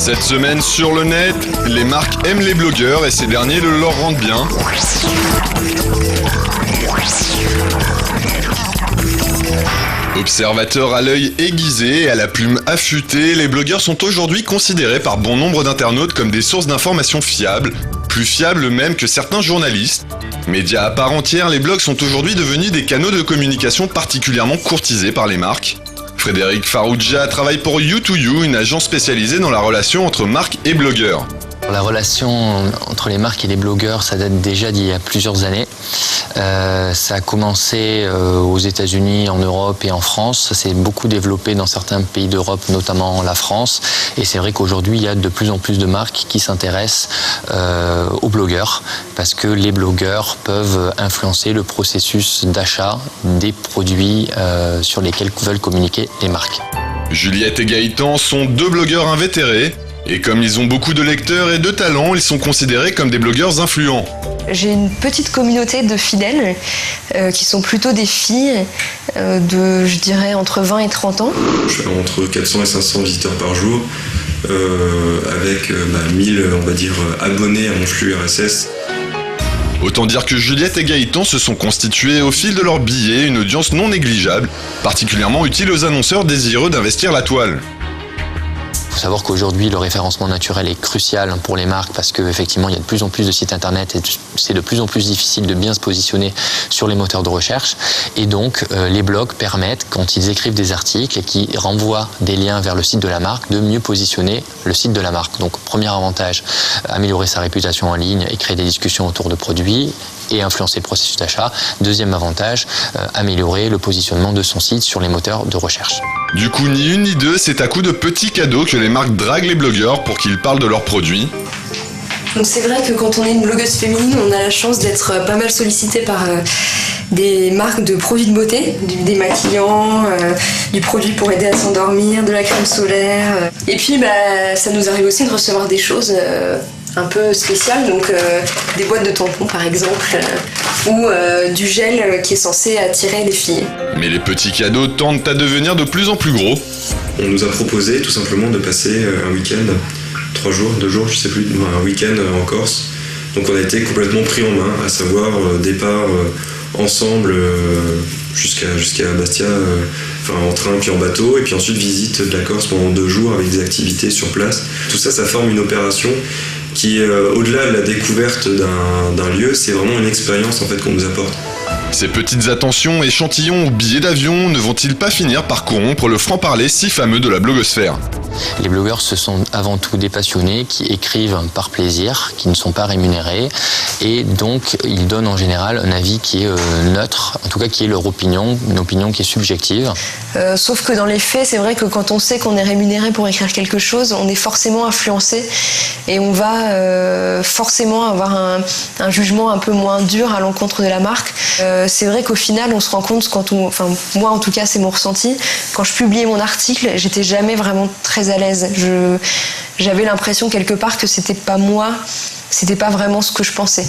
Cette semaine sur le net, les marques aiment les blogueurs et ces derniers le leur rendent bien. Observateurs à l'œil aiguisé et à la plume affûtée, les blogueurs sont aujourd'hui considérés par bon nombre d'internautes comme des sources d'informations fiables, plus fiables même que certains journalistes. Médias à part entière, les blogs sont aujourd'hui devenus des canaux de communication particulièrement courtisés par les marques. Frédéric Farrugia travaille pour You2You, une agence spécialisée dans la relation entre marques et blogueurs. La relation entre les marques et les blogueurs, ça date déjà d'il y a plusieurs années. Ça a commencé aux États-Unis, en Europe et en France. Ça s'est beaucoup développé dans certains pays d'Europe, notamment la France. Et c'est vrai qu'aujourd'hui, il y a de plus en plus de marques qui s'intéressent aux blogueurs parce que les blogueurs peuvent influencer le processus d'achat des produits sur lesquels veulent communiquer les marques. Juliette et Gaëtan sont deux blogueurs invétérés. Et comme ils ont beaucoup de lecteurs et de talents, ils sont considérés comme des blogueurs influents. J'ai une petite communauté de fidèles qui sont plutôt des filles de, je dirais, entre 20 et 30 ans. Je fais entre 400 et 500 visiteurs par jour, avec 1000, on va dire, abonnés à mon flux RSS. Autant dire que Juliette et Gaëtan se sont constitués au fil de leurs billets une audience non négligeable, particulièrement utile aux annonceurs désireux d'investir la toile. Il faut savoir qu'aujourd'hui, le référencement naturel est crucial pour les marques parce qu'effectivement, il y a de plus en plus de sites internet et c'est de plus en plus difficile de bien se positionner sur les moteurs de recherche. Et donc, les blogs permettent, quand ils écrivent des articles et qui renvoient des liens vers le site de la marque, de mieux positionner le site de la marque. Donc, premier avantage, améliorer sa réputation en ligne et créer des discussions autour de produits et influencer le processus d'achat. Deuxième avantage, améliorer le positionnement de son site sur les moteurs de recherche. Du coup, ni une ni deux, c'est à coup de petits cadeaux que les marques draguent les blogueurs pour qu'ils parlent de leurs produits. Donc c'est vrai que quand on est une blogueuse féminine, on a la chance d'être pas mal sollicité par des marques de produits de beauté, du démaquillant, du produit pour aider à s'endormir, de la crème solaire. Et puis ça nous arrive aussi de recevoir des choses un peu spéciales, donc des boîtes de tampons par exemple, ou du gel qui est censé attirer les filles. Mais les petits cadeaux tendent à devenir de plus en plus gros. On nous a proposé tout simplement de passer un week-end, 2 jours, je sais plus, un week-end en Corse. Donc on a été complètement pris en main, à savoir départ ensemble jusqu'à Bastia, en train puis en bateau, et puis ensuite visite de la Corse pendant 2 jours avec des activités sur place. Tout ça, ça forme une opération qui, au-delà de la découverte d'un lieu, c'est vraiment une expérience en fait qu'on nous apporte. Ces petites attentions, échantillons ou billets d'avion ne vont-ils pas finir par corrompre le franc-parler si fameux de la blogosphère ? Les blogueurs, ce sont avant tout des passionnés qui écrivent par plaisir, qui ne sont pas rémunérés et donc ils donnent en général un avis qui est neutre, en tout cas qui est leur opinion, une opinion qui est subjective. Sauf que dans les faits, c'est vrai que quand on sait qu'on est rémunéré pour écrire quelque chose, on est forcément influencé et on va forcément avoir un jugement un peu moins dur à l'encontre de la marque. C'est vrai qu'au final, on se rend compte moi en tout cas, c'est mon ressenti. Quand je publiais mon article, j'étais jamais vraiment très à l'aise. J'avais l'impression quelque part que c'était pas moi, c'était pas vraiment ce que je pensais.